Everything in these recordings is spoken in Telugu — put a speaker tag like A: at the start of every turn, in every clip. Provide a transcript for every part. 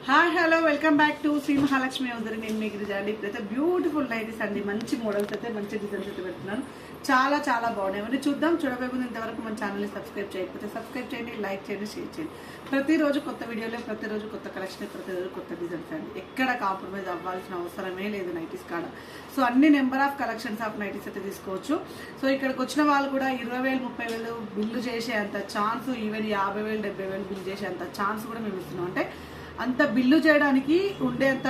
A: Hi hello welcome back to Shri Mahalakshmi అవుతుంది. నేను మీ గిరిజ అండి. ఇప్పుడైతే బ్యూటిఫుల్ నైటీస్ అండి, మంచి మోడల్స్ అయితే మంచి డిజైన్స్ అయితే పెడుతున్నాను. చాలా చాలా బాగున్నాయి. అవన్నీ చూద్దాం. చూడకపోతే ఇంతవరకు మన ఛానల్ని సబ్స్క్రైబ్ చేయకపోతే సబ్స్క్రైబ్ చేయండి, లైక్ చేయండి, షేర్ చేయండి. ప్రతిరోజు కొత్త వీడియోలు, ప్రతిరోజు కొత్త కలెక్షన్, ప్రతిరోజు కొత్త డిజైన్స్ అండి. ఎక్కడ కాంప్రమైజ్ అవ్వాల్సిన అవసరమే లేదు నైటీస్ కాడ. సో అన్ని number of collections of nighties అయితే తీసుకోవచ్చు. సో ఇక్కడికి వచ్చిన వాళ్ళు కూడా 20,000 30,000 బిల్లు చేసేంత ఛాన్స్, ఈవెన్ 50,000 70,000 బిల్లు చేసేంత ఛాన్స్ కూడా మేము ఇస్తున్నాం. అంటే అంత బిల్లు చేయడానికి ఉండేంత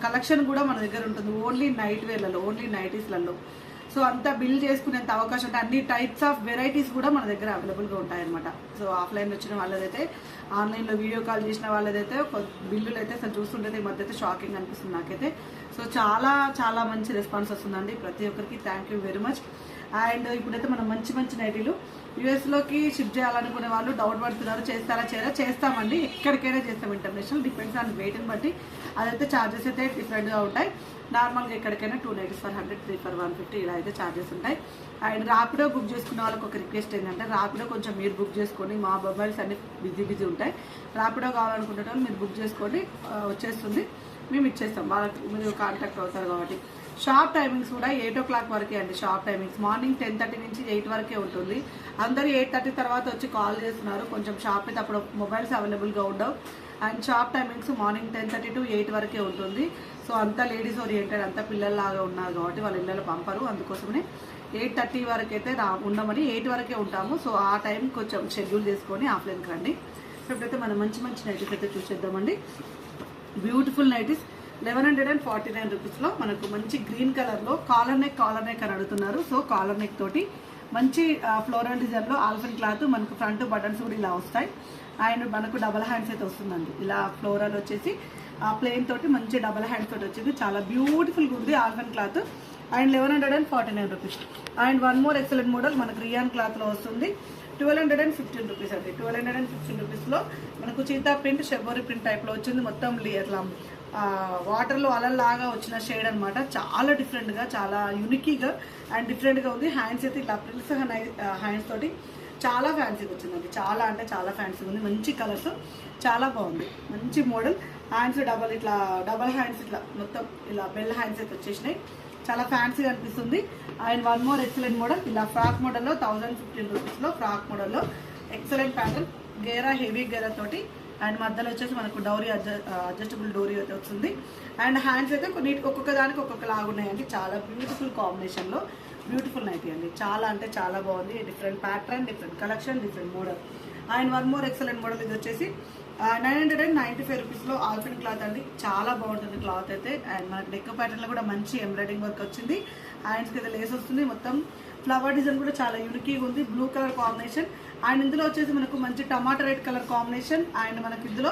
A: కలెక్షన్ కూడా మన దగ్గర ఉంటుంది. ఓన్లీ నైట్ వేర్లలో, ఓన్లీ నైటీస్లలో. సో అంత బిల్ చేసుకునేంత అవకాశం అంటే అన్ని టైప్స్ ఆఫ్ వెరైటీస్ కూడా మన దగ్గర అవైలబుల్గా ఉంటాయన్నమాట. సో ఆఫ్లైన్ వచ్చిన వాళ్ళదైతే, ఆన్లైన్లో వీడియో కాల్ చేసిన వాళ్ళదైతే బిల్లులు అయితే అసలు చూస్తుంటే ఈ మధ్య అయితే షాకింగ్ అనిపిస్తుంది నాకైతే. సో చాలా చాలా మంచి రెస్పాన్స్ వస్తుందండి ప్రతి ఒక్కరికి. Thank you very much. And ఇప్పుడైతే మనం మంచి మంచి నైటీలు యూఎస్లోకి షిఫ్ట్ చేయాలనుకునే వాళ్ళు డౌట్ పడుతున్నారు, చేస్తారా చేయరా? చేస్తామండి, ఎక్కడికైనా చేస్తాం. ఇంటర్నేషనల్ డిపెండ్స్ ఆన్ వెయిట్ని బట్టి అదైతే ఛార్జెస్ అయితే డిఫరెంట్గా ఉంటాయి. నార్మల్గా ఎక్కడికైనా 2 నైటీస్ ఫర్ 100, 3 ఫర్ 150 ఇలా అయితే ఛార్జెస్ ఉంటాయి. అండ్ ర్యాపిడో బుక్ చేసుకునే వాళ్ళకి ఒక రిక్వెస్ట్ ఏంటంటే, ర్యాపిడో కొంచెం మీరు బుక్ చేసుకోండి. మా మొబైల్స్ అన్ని బిజీ ఉంటాయి. ర్యాపిడో కావాలనుకునే వాళ్ళు మీరు బుక్ చేసుకోండి, వచ్చేస్తుంది, మేము ఇచ్చేస్తాం. వాళ్ళకి మీరు కాంటాక్ట్ అవుతారు కాబట్టి. షాప్ టైమింగ్స్ కూడా 8 o'clock వరకే అండి. షాప్ టైమింగ్స్ మార్నింగ్ 10:30 నుంచి 8 వరకే ఉంటుంది. అందరూ 8:30 తర్వాత వచ్చి కాల్ చేస్తున్నారు. కొంచెం షాప్ అయితే అప్పుడు మొబైల్స్ అవైలబుల్గా ఉండవు. And shop timings morning 10:30 to 8 వరకే ఉంటుంది. సో అంతా లేడీస్ ఓరియంటెడ్, అంతా పిల్లల్లాగా ఉన్నారు కాబట్టి వాళ్ళ ఇళ్ళలో పంపరు. అందుకోసమనే 8:30 వరకు అయితే ఉండమని 8 వరకే ఉంటాము. సో ఆ టైం కొంచెం షెడ్యూల్ చేసుకొని ఆఫ్లైన్కి రండి. ఇప్పుడైతే మనం మంచి మంచి నైటీస్ అయితే చూసేద్దామండి. బ్యూటిఫుల్ నైటీస్ 1149 రూపీస్లో మనకు మంచి గ్రీన్ కలర్లో కాలర్ నెక్ అని అడుగుతున్నారు. సో కాలర్ నెక్ తోటి మంచి ఫ్లోరల్ డిజైన్లో ఆల్ఫన్ క్లాత్, మనకు ఫ్రంట్ బటన్స్ కూడా ఇలా వస్తాయి. అండ్ మనకు డబల్ హ్యాండ్స్ అయితే వస్తుందండి. ఇలా ఫ్లోరల్ వచ్చేసి ప్లెయిన్ తోటి మంచి డబల్ హ్యాండ్స్ తోటి వచ్చింది. చాలా బ్యూటిఫుల్గా ఉంది ఆల్ఫన్ cloth. And 1149 rupees. And one more excellent model మనకు రియాన్ క్లాత్లో వస్తుంది. 1215 రూపీస్ అండి. 1215 రూపీస్లో మనకు చీతా ప్రింట్, షెబోరి ప్రింట్ టైప్లో వచ్చింది. మొత్తం అట్లా వాటర్లో అలల్లాగా వచ్చిన షేడ్ అనమాట. చాలా డిఫరెంట్గా, చాలా యూనిక్గా అండ్ డిఫరెంట్గా ఉంది. హ్యాండ్స్ అయితే ఇలా ప్రిల్స్ హ్యాండ్స్ తోటి చాలా ఫ్యాన్సీగా వచ్చిందండి. చాలా అంటే చాలా ఫ్యాన్సీగా ఉంది. మంచి కలర్స్, చాలా బాగుంది. మంచి మోడల్. హ్యాండ్స్ డబల్ హ్యాండ్స్ ఇట్లా మొత్తం ఇలా బెల్ హ్యాండ్స్ అయితే వచ్చేసినాయి. చాలా ఫ్యాన్సీగా అనిపిస్తుంది. And one more excellent model. ఇలా ఫ్రాక్ మోడల్లో 1015 రూపీస్లో ఫ్రాక్ మోడల్లో ఎక్సలెంట్ ప్యాటర్న్, గేరా, హెవీ గేరా తోటి. అండ్ మధ్యలో వచ్చేసి మనకు డోరీ అడ్జస్టబుల్ డోరీ అయితే వస్తుంది. అండ్ హ్యాండ్స్ అయితే ఒక్కొక్క దానికి ఒక్కొక్క లాగా ఉన్నాయండి. చాలా బ్యూటిఫుల్ కాంబినేషన్లో బ్యూటిఫుల్ నైటీ అండి. చాలా అంటే చాలా బాగుంది. Different pattern, different collection, different model. And one more excellent model ఇది వచ్చేసి 995 రూపీస్లో ఆల్ఫిన్ క్లాత్ అండి. చాలా బాగుంటుంది క్లాత్ అయితే. అండ్ మనకి నెక్ ప్యాటర్న్లో కూడా మంచి ఎంబ్రాయిడింగ్ వర్క్ వచ్చింది. హ్యాండ్స్కి అయితే లేస్ వస్తుంది. మొత్తం ఫ్లవర్ డిజైన్ కూడా చాలా యూనిక్గా ఉంది. Blue colour combination. అండ్ ఇందులో వచ్చేసి మనకు మంచి టమాటా రెడ్ కలర్ కాంబినేషన్. అండ్ మనకి ఇందులో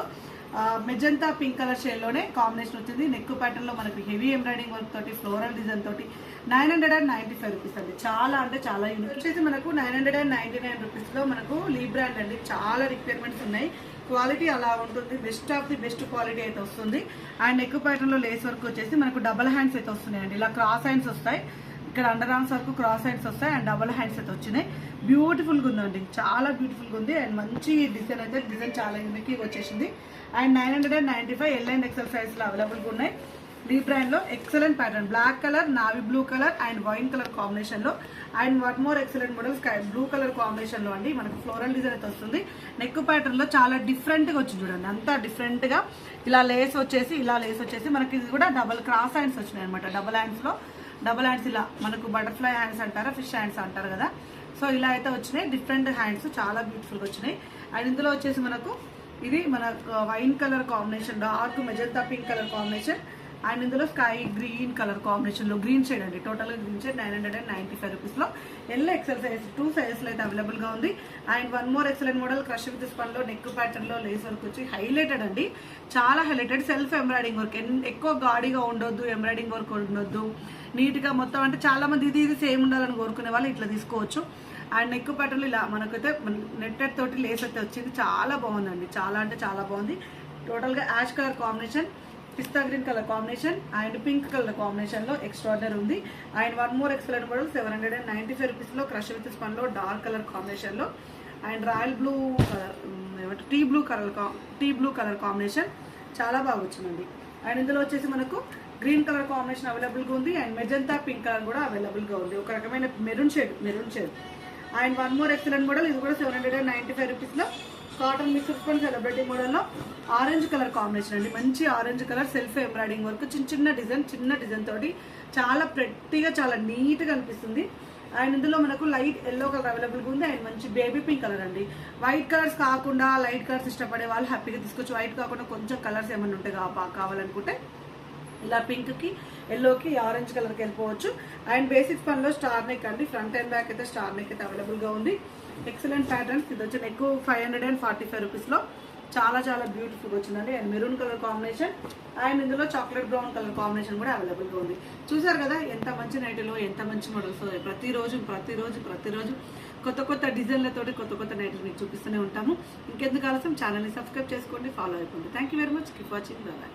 A: మెజంతా పింక్ కలర్ షేడ్లోనే కాంబినేషన్ వచ్చింది. నెక్ ప్యాటర్న్లో మనకు హెవీ ఎంబ్రాయిడింగ్ వర్క్ తోటి, ఫ్లోరల్ డిజైన్ తోటి 995 రూపీస్ అండి. చాలా అంటే చాలా యూనిక్. వచ్చేసి మనకు 999 రూపీస్లో మనకు లీ బ్రాండ్ అండి. చాలా రిక్వైర్మెంట్స్ ఉన్నాయి. క్వాలిటీ అలా ఉంటుంది. Best of the best quality అయితే వస్తుంది. అండ్ నెక్ ప్యాటర్న్లో లేస్ వర్క్ వచ్చేసి మనకు డబల్ హ్యాండ్స్ అయితే వస్తున్నాయండి. ఇలా క్రాస్ హ్యాండ్స్ వస్తాయి. ఇక్కడ అండర్ ఆర్మ్స్ వరకు క్రాస్ హ్యాండ్స్ వస్తాయి. అండ్ డబల్ హ్యాండ్స్ అయితే వచ్చినాయి. బ్యూటిఫుల్గా ఉందండి. చాలా బ్యూటిఫుల్గా ఉంది. అండ్ మంచి డిజైన్ అయితే, డిజైన్ చాలా యూనిక్గా వచ్చేసింది. అండ్ 995 ఎల్ అండ్ ఎక్సెల్ సైజ్లో అవైలబుల్గా ఉన్నాయి. లీ బ్రాండ్లో excellent pattern, black colour, navy blue colour and wine colour కాంబినేషన్లో. And one more excellent model sky blue colour కాంబినేషన్లో అండి. మనకు ఫ్లోరల్ డిజైన్ అయితే వస్తుంది. నెక్ ప్యాటర్న్లో చాలా డిఫరెంట్గా వచ్చింది చూడండి. అంతా డిఫరెంట్గా ఇలా లేస్ వచ్చేసి మనకి ఇది కూడా డబల్ క్రాస్ హ్యాండ్స్ వచ్చినాయి అనమాట. డబల్ హ్యాండ్స్ ఇలా మనకు బటర్ఫ్లై హ్యాండ్స్ అంటారా, ఫిష్ హ్యాండ్స్ అంటారు కదా. సో ఇలా అయితే వచ్చినాయి. డిఫరెంట్ హ్యాండ్స్ చాలా బ్యూటిఫుల్గా వచ్చినాయి. అండ్ ఇందులో వచ్చేసి మనకు ఇది మన wine colour combination, dark magenta pink colour combination. And ఇందులో స్కై గ్రీన్ కలర్ కాంబినేషన్లో గ్రీన్ షేడ్ అండి. టోటల్గా గ్రీన్ షేడ్ 995 రూపీస్లో ఎల్ ఎక్సెల్ సైజ్ 2 సైజెస్లో అయితే అవైలబుల్గా ఉంది. And one more excellent model crush with స్పన్లో నెక్ ప్యాటర్న్లో లేస్ వర్క్ వచ్చి హైలైటెడ్ అండి. చాలా హైలైటెడ్. సెల్ఫ్ ఎంబ్రాయిడింగ్ వర్క్, ఎక్కువ గాడిగా ఉండొద్దు, ఎంబ్రాయిడింగ్ వర్క్ ఉండొద్దు, నీట్గా మొత్తం అంటే చాలా మంది ఇది సేమ్ ఉండాలని కోరుకునే వాళ్ళు ఇట్లా తీసుకోవచ్చు. అండ్ నెక్ ప్యాటర్న్లో ఇలా మనకైతే నెట్టెడ్ తోటి లేస్ అయితే వచ్చింది. చాలా బాగుందండి. చాలా అంటే చాలా బాగుంది. టోటల్గా ash colour combination, pista green colour combination and pink colour కాంబినేషన్లో ఎక్స్ట్రాడనరీ ఉంది. And one more excellent model 795 రూపీస్లో క్రష్ విత్ స్పన్లో డార్క్ కలర్ కాంబినేషన్లో. And royal blue tea blue colour combination. చాలా బాగా వచ్చిందండి. అండ్ ఇందులో వచ్చేసి మనకు గ్రీన్ కలర్ కాంబినేషన్ అవైలబుల్గా ఉంది అండ్ మెజంతా పింక్ కలర్ కూడా అవైలబుల్గా ఉంది. ఒక రకమైన maroon shade. And one more excellent model, ఇది కూడా 795 రూపీస్లో కాటన్ మిక్స్డ్ స్పన్ సెలబ్రిటీ మోడల్లో ఆరెంజ్ కలర్ కాంబినేషన్ అండి. మంచి orange colour self embroidering work, చిన్న డిజైన్ తోటి చాలా ప్రెట్టిగా చాలా నీట్గా అనిపిస్తుంది. అండ్ ఇందులో మనకు లైట్ ఎల్లో కలర్ అవైలబుల్గా ఉంది అండ్ మంచి బేబీ పింక్ కలర్ అండి. వైట్ కలర్స్ కాకుండా లైట్ కలర్స్ ఇష్టపడే వాళ్ళు హ్యాపీగా తీసుకోవచ్చు. వైట్ కాకుండా కొంచెం కలర్స్ ఏమైనా ఉంటాయి కావాలనుకుంటే ఇలా పింక్కి ఎల్లోకి ఆరెంజ్ కలర్కి వెళ్ళిపోవచ్చు. అండ్ బేసిక్స్ పనిలో స్టార్ నెక్ అండి, ఫ్రంట్ అండ్ బ్యాక్ అయితే స్టార్ నెక్ అయితే అవైలబుల్గా ఉంది. Excellent patterns. ఇది వచ్చి నెక్ 545 రూపీస్లో చాలా బ్యూటిఫుల్గా వచ్చిందండి. And maroon colour combination and ఇందులో చాక్లెట్ బ్రౌన్ కలర్ కాంబినేషన్ కూడా అవైలబుల్గా ఉంది. చూసారు కదా ఎంత మంచి నైటీలో ఎంత మంచి మోడల్స్. ప్రతిరోజు కొత్త డిజైన్లతోటి కొత్త నైటీలు మీకు చూపిస్తూనే ఉంటాము. ఇంకెందుకు ఆలస్యం, ఛానల్ని సబ్స్క్రైబ్ చేసుకోండి, ఫాలో అయిపోండి. Thank you very much. Keep watching. Bye.